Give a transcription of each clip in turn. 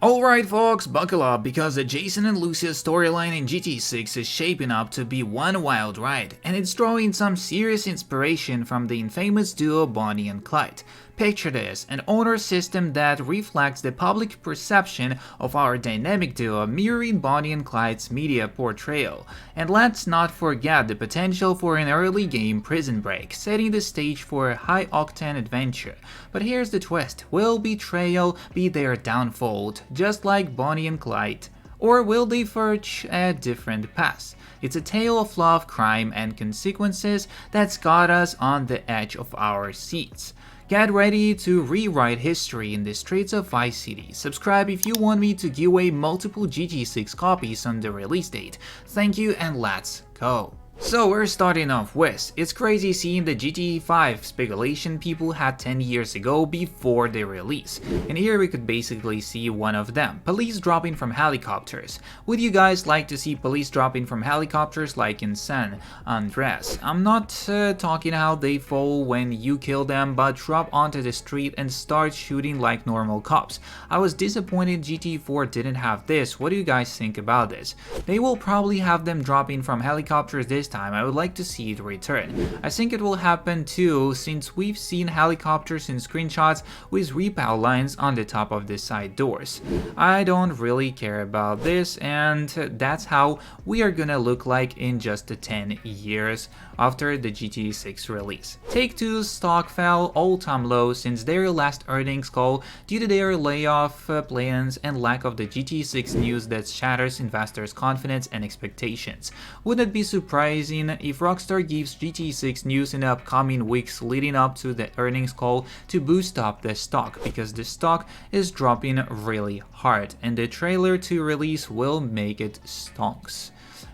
Alright folks, buckle up because the Jason and Lucia storyline in GT6 is shaping up to be one wild ride, and it's drawing some serious inspiration from the infamous duo Bonnie and Clyde. Picture this, an honor system that reflects the public perception of our dynamic duo mirroring Bonnie and Clyde's media portrayal. And let's not forget the potential for an early game prison break, setting the stage for a high-octane adventure. But here's the twist, will betrayal be their downfall, just like Bonnie and Clyde? Or will they forge a different path? It's a tale of love, crime, and consequences that's got us on the edge of our seats. Get ready to rewrite history in the streets of Vice City. Subscribe if you want me to give away multiple GT6 copies on the release date. Thank you and let's go. So we're starting off with, it's crazy seeing the GTA 5 speculation people had 10 years ago before the release. And here we could basically see one of them, police dropping from helicopters. Would you guys like to see police dropping from helicopters like in San Andreas? I'm not talking how they fall when you kill them, but drop onto the street and start shooting like normal cops. I was disappointed GTA 4 didn't have this. What do you guys think about this? They will probably have them dropping from helicopters this time. I would like to see it return. I think it will happen too, since we've seen helicopters in screenshots with repel lines on the top of the side doors. I don't really care about this, and that's how we are gonna look like in just 10 years after the GTA 6 release. Take-Two's stock fell all-time low since their last earnings call due to their layoff plans and lack of the GTA 6 news that shatters investors' confidence and expectations. Wouldn't it be surprising if Rockstar gives GTA 6 news in the upcoming weeks leading up to the earnings call to boost up the stock, because the stock is dropping really hard and the trailer to release will make it stonks.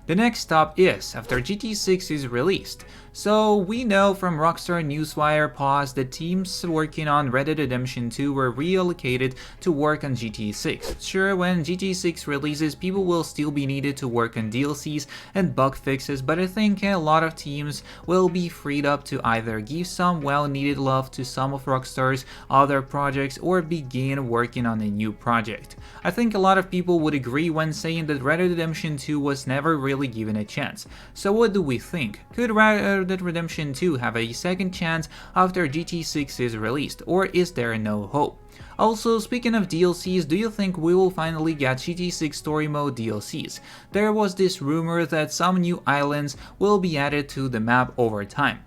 The next stop is after GTA 6 is released. So we know from Rockstar Newswire pause that teams working on Red Dead Redemption 2 were reallocated to work on GTA 6. Sure, when GTA 6 releases, people will still be needed to work on DLCs and bug fixes, but I think a lot of teams will be freed up to either give some well-needed love to some of Rockstar's other projects or begin working on a new project. I think a lot of people would agree when saying that Red Dead Redemption 2 was never really given a chance. So what do we think? Could Red Dead Redemption 2 have a second chance after GTA 6 is released, or is there no hope? Also, speaking of DLCs, do you think we will finally get GTA 6 Story Mode DLCs? There was this rumor that some new islands will be added to the map over time.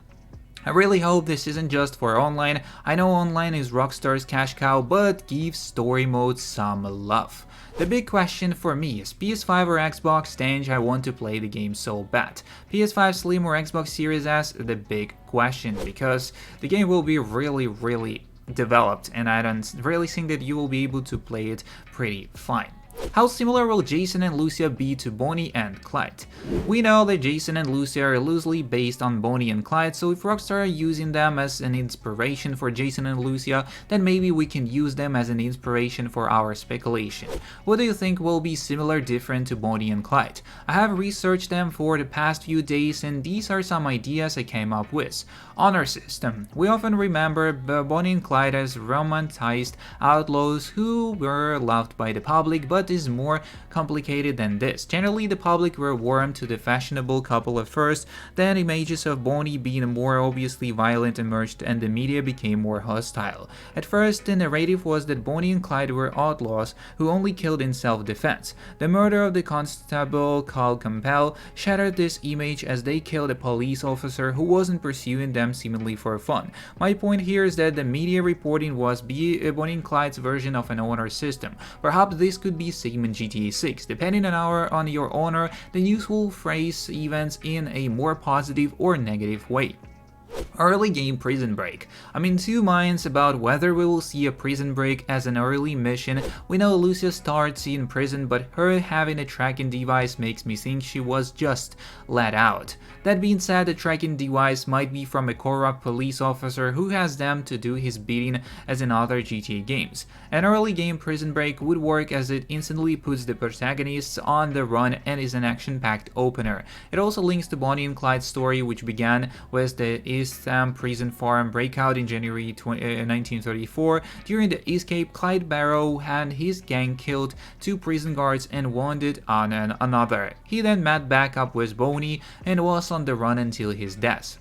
I really hope this isn't just for online. I know online is Rockstar's cash cow, but give story mode some love. The big question for me is PS5 or Xbox Stange. I want to play the game so bad. PS5 Slim or Xbox Series S? The big question, because the game will be really developed and I don't really think that you will be able to play it pretty fine. How similar will Jason and Lucia be to Bonnie and Clyde? We know that Jason and Lucia are loosely based on Bonnie and Clyde, so if Rockstar are using them as an inspiration for Jason and Lucia, then maybe we can use them as an inspiration for our speculation. What do you think will be similar, different to Bonnie and Clyde? I have researched them for the past few days and these are some ideas I came up with. Honor system. We often remember Bonnie and Clyde as romanticized outlaws who were loved by the public, but is more complicated than this. Generally, the public were warm to the fashionable couple at first, then images of Bonnie being more obviously violent emerged and the media became more hostile. At first, the narrative was that Bonnie and Clyde were outlaws who only killed in self-defense. The murder of the constable called Campbell shattered this image as they killed a police officer who wasn't pursuing them seemingly for fun. My point here is that the media reporting was Bonnie and Clyde's version of an honor system. Perhaps this could be same in GTA 6. Depending on your honor, the news will phrase events in a more positive or negative way. Early game prison break. I'm in two minds about whether we will see a prison break as an early mission. We know Lucia starts in prison, but her having a tracking device makes me think she was just let out. That being said, the tracking device might be from a corrupt police officer who has them to do his bidding as in other GTA games. An early game prison break would work as it instantly puts the protagonists on the run and is an action-packed opener. It also links to Bonnie and Clyde's story, which began with the East Ham prison farm breakout in January 1934. During the escape, Clyde Barrow and his gang killed 2 prison guards and wounded another. He then met back up with Bonnie and was on the run until his death.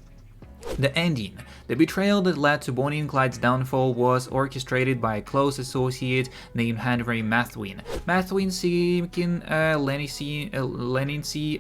The ending. The betrayal that led to Bonnie and Clyde's downfall was orchestrated by a close associate named Henry Methuen. Methuen, seeking leniency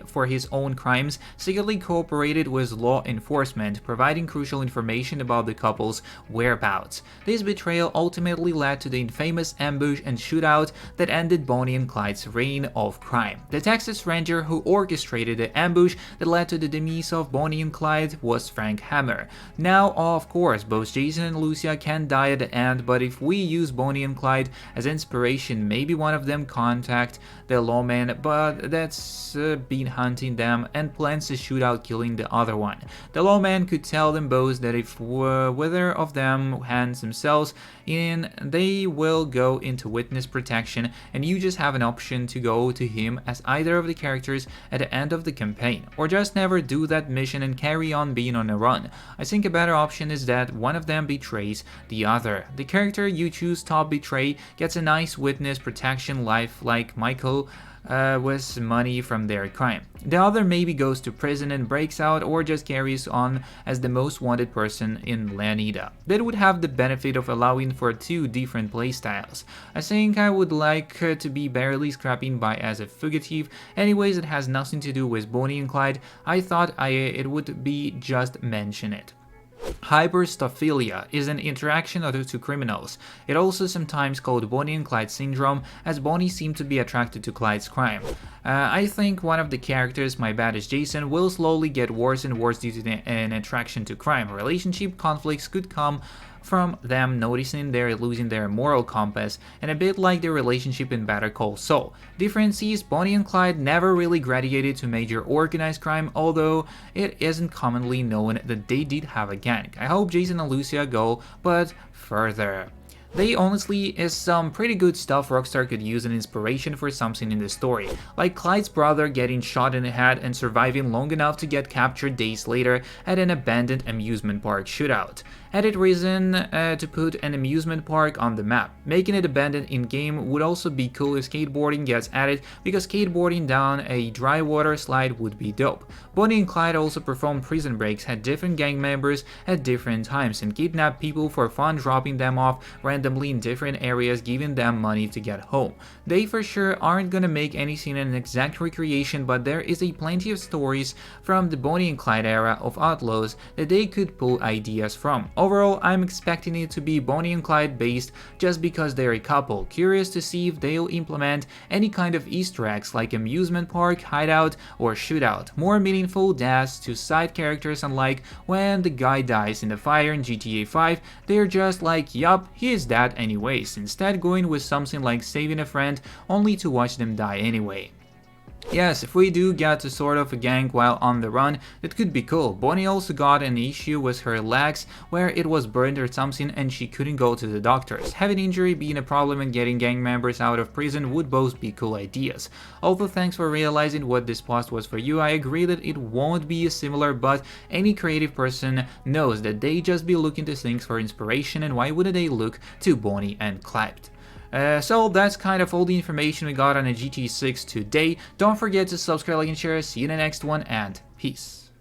for his own crimes, secretly cooperated with law enforcement, providing crucial information about the couple's whereabouts. This betrayal ultimately led to the infamous ambush and shootout that ended Bonnie and Clyde's reign of crime. The Texas Ranger who orchestrated the ambush that led to the demise of Bonnie and Clyde was Frank Hammer. Now, of course, both Jason and Lucia can die at the end, but if we use Bonnie and Clyde as inspiration, maybe one of them contact the lawman, but that's been hunting them and plans to shoot out killing the other one. The lawman could tell them both that if whether of them hands themselves in, they will go into witness protection, and you just have an option to go to him as either of the characters at the end of the campaign, or just never do that mission and carry on being on a run. I think a better option is that one of them betrays the other. The character you choose top betray gets a nice witness protection life like Michael with money from their crime. The other maybe goes to prison and breaks out, or just carries on as the most wanted person in Lanida. That would have the benefit of allowing for 2 different playstyles. I think I would like to be barely scrapping by as a fugitive. Anyways, it has nothing to do with Bonnie and Clyde. I thought it would be just mention it. Hyperstophilia is an interaction of the 2 criminals. It also sometimes called Bonnie and Clyde syndrome, as Bonnie seemed to be attracted to Clyde's crime. I think one of the characters, my bad is Jason, will slowly get worse and worse due to an attraction to crime. Relationship conflicts could come from them noticing they're losing their moral compass, and a bit like their relationship in Better Call Saul. Difference is Bonnie and Clyde never really graduated to major organized crime, although it isn't commonly known that they did have a gang. I hope Jason and Lucia go but further. They honestly is some pretty good stuff Rockstar could use an inspiration for something in the story, like Clyde's brother getting shot in the head and surviving long enough to get captured days later at an abandoned amusement park shootout. Added reason to put an amusement park on the map. Making it abandoned in-game would also be cool if skateboarding gets added, because skateboarding down a dry water slide would be dope. Bonnie and Clyde also performed prison breaks, had different gang members at different times, and kidnapped people for fun, dropping them off randomly in different areas, giving them money to get home. They for sure aren't gonna make anything an exact recreation, but there is a plenty of stories from the Bonnie and Clyde era of outlaws that they could pull ideas from. Overall, I'm expecting it to be Bonnie and Clyde based just because they're a couple. Curious to see if they'll implement any kind of Easter eggs like amusement park, hideout, or shootout. More meaningful deaths to side characters, unlike when the guy dies in the fire in GTA 5, they're just like, yup, he is dead anyways, instead going with something like saving a friend only to watch them die anyway. Yes, if we do get to sort of a gang while on the run, that could be cool. Bonnie also got an issue with her legs where it was burned or something and she couldn't go to the doctors. Having injury being a problem and getting gang members out of prison would both be cool ideas. Also, thanks for realizing what this post was for you. I agree that it won't be similar, but any creative person knows that they just be looking to things for inspiration, and why wouldn't they look to Bonnie and Clyde? So that's kind of all the information we got on a GTA 6 today. Don't forget to subscribe, like, and share. See you in the next one, and peace.